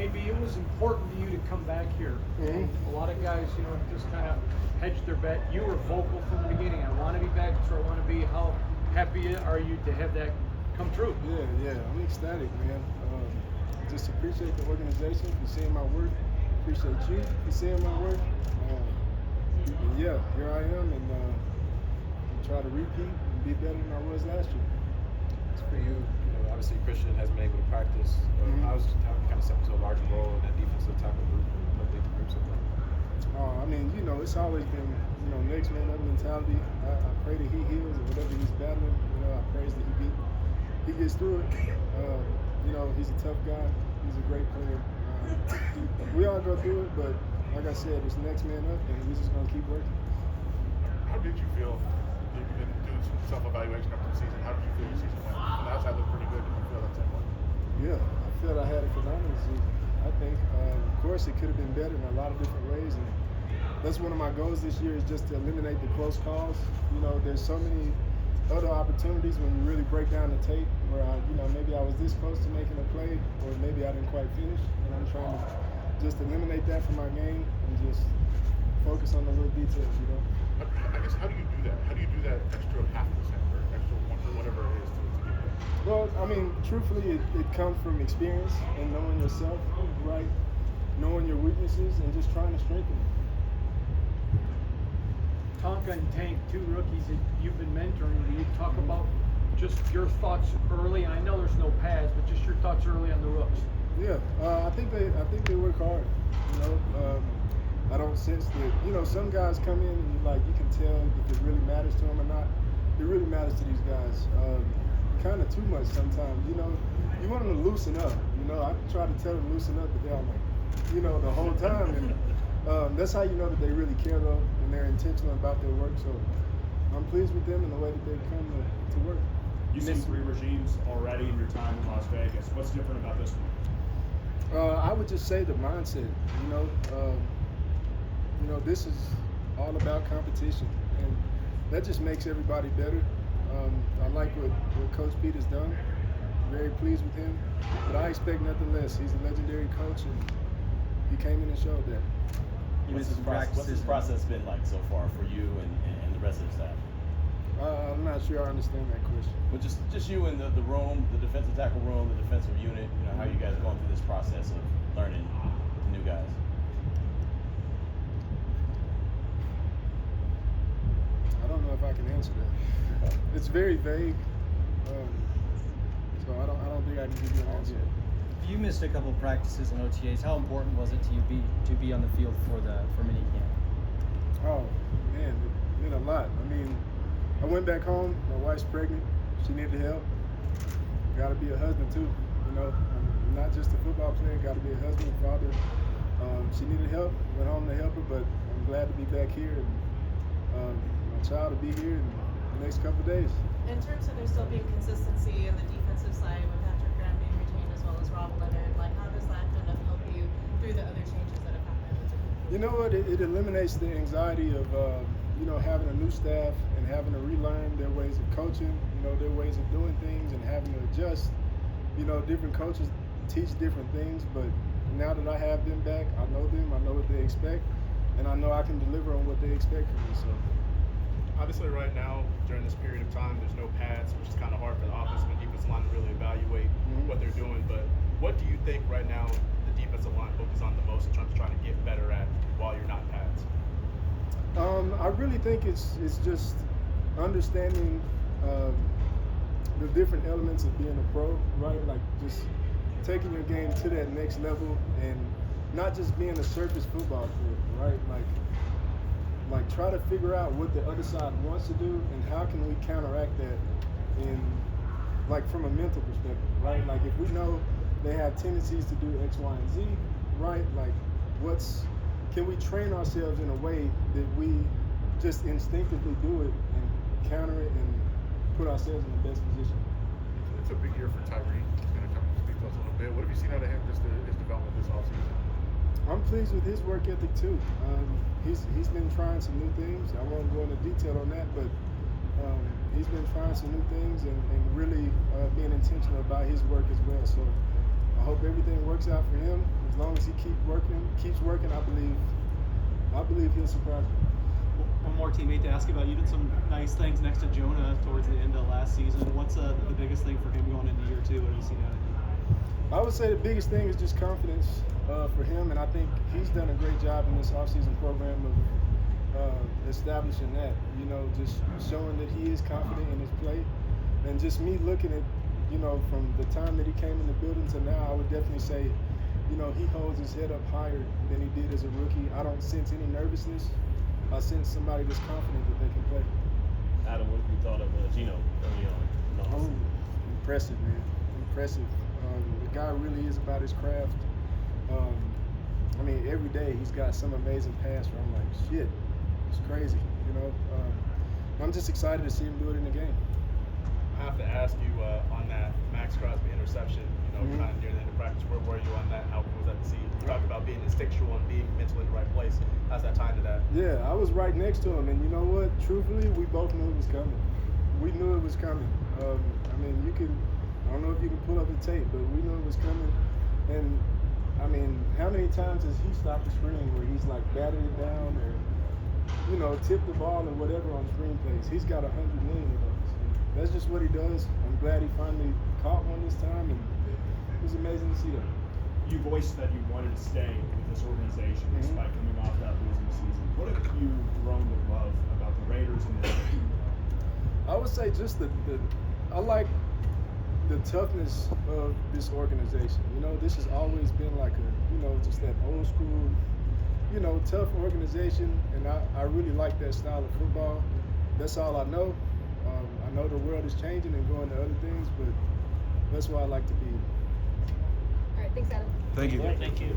maybe it was important to you to come back here. And a lot of guys, just kind of hedged their bet. You were vocal from the beginning. I want to be back. That's where I want to be. How happy are you to have that come true? Yeah, I'm ecstatic, man. Just appreciate the organization for seeing my work. Appreciate you for seeing my work. And yeah, here I am, and try to repeat and be better than I was last year. So for you, obviously Christian hasn't been able to practice. How's kind of stepped into a larger role in that defensive tackle group and what lead the group so far? I mean, it's always been, next man up mentality. I pray that he heals and whatever he's battling, I praise that he gets through it. He's a tough guy. He's a great player. We all go through it, but like I said, it's next man up, and we're just going to keep working. How did you feel? You've been doing some self-evaluation after the season. How did you feel your season went? From the outside, looked pretty good. Did you feel that same way? Yeah, I feel I had a phenomenal season. I think, of course, it could have been better in a lot of different ways, and that's one of my goals this year is just to eliminate the close calls. There's so many other opportunities when you really break down the tape where maybe I was this close to making a play, or maybe I didn't quite finish, and I'm trying to just eliminate that from my game and just focus on the little details. I guess, how do you do that? How do you do that extra 0.5% or extra 1 or whatever it is to get there? Well, I mean, truthfully, it comes from experience and knowing yourself, right? Knowing your weaknesses and just trying to strengthen them. Tonka and Tank, two rookies that you've been mentoring. Will you talk about just your thoughts early? And I know there's no pads, but just your thoughts early on the rooks. Yeah, I think they work hard. I don't sense that. Some guys come in and you can tell if it really matters to them or not. It really matters to these guys. Kind of too much sometimes. You want them to loosen up. I try to tell them to loosen up, but they're like, the whole time. And that's how you know that they really care though, and they're intentional about their work. So I'm pleased with them and the way that they come to work. You've seen 3 regimes already in your time in Las Vegas. What's different about this one? I would just say the mindset. This is all about competition, and that just makes everybody better. I like what Coach Pete has done. Very pleased with him, but I expect nothing less. He's a legendary coach, and he came in and showed that. What's this process been like so far for you and the rest of the staff? I'm not sure I understand that question. Well, just you in the room, the defensive tackle room, the defensive unit. How you guys are going through this process of learning the new guys. I don't know if I can answer that. It's very vague, so I don't think I can give you an answer. You missed a couple practices and OTAs. How important was it to you to be on the field for minicamp? Oh man, it meant a lot. I mean, I went back home. My wife's pregnant. She needed help. Got to be a husband too. I'm not just a football player. Got to be a husband, father. She needed help. Went home to help her, but I'm glad to be back here, and my child will be here in the next couple of days. In terms of there still being consistency in the defensive side with Patrick Graham being retained as well as Rob Leonard, how does that kind of help you through the other changes that have happened? You know what? It eliminates the anxiety of having a new staff and having to relearn their ways of coaching, their ways of doing things, and having to adjust. Different coaches teach different things, but now that I have them back, I know them, I know what they expect, and I know I can deliver on what they expect from me. So. Obviously, right now, during this period of time, there's no pads, which is kind of hard for the offensive and defensive line to really evaluate what they're doing. But what do you think right now the defensive line focuses on the most in terms of trying to get better at while you're not pads? I really think it's just understanding the different elements of being a pro, right? Like just taking your game to that next level and not just being a surface football player, right? Like try to figure out what the other side wants to do and how can we counteract that from a mental perspective, right? Like if we know they have tendencies to do X, Y, and Z, right? Can we train ourselves in a way that we just instinctively do it and counter it and put ourselves in the best position? It's a big year for Tyree. He's going to come speak to us a little bit. What have you seen out of him, just his development this offseason? I'm pleased with his work ethic too. He's been trying some new things. I won't go into detail on that, but he's been trying some new things and really being intentional about his work as well. So I hope everything works out for him. As long as he keeps working, I believe he'll surprise me. One more teammate to ask about. You did some nice things next to Jonah towards the end of last season. What's the biggest thing for him going into year 2? What have you seen out of him? I would say the biggest thing is just confidence for him, and I think he's done a great job in this offseason program of establishing that. You know, just showing that he is confident in his play, and just me looking at, you know, from the time that he came in the building to now, I would definitely say, you know, he holds his head up higher than he did as a rookie. I don't sense any nervousness. I sense somebody that's confident that they can play. Adam, what have you thought of Gino early on? Oh, impressive, man. Impressive. The guy really is about his craft. I mean, every day he's got some amazing pass where I'm like, shit, it's crazy, you know. I'm just excited to see him do it in the game. I have to ask you on that Max Crosby interception, you know, kind of near the end of practice, where were you on that? How cool was that to see? You talk about being instinctual and being mentally in the right place. How's that tied to that? Yeah, I was right next to him, and you know what? Truthfully, we both knew it was coming. We knew it was coming. I mean, I don't know if you can pull up the tape, but we knew it was coming. And I mean, how many times has he stopped the screen where he's like batted it down or, you know, tipped the ball or whatever on screen plays? He's got 100 million of those. And that's just what he does. I'm glad he finally caught one this time, and it was amazing to see that. You voiced that you wanted to stay with this organization despite coming off that losing season. What have you grown to love about the Raiders and this team? I would say just I like the toughness of this organization. You know, this has always been like just that old school, you know, tough organization, and I really like that style of football. That's all I know. I know the world is changing and going to other things, but that's why I like to be. All right, thanks, Adam. Thank you. Thank you.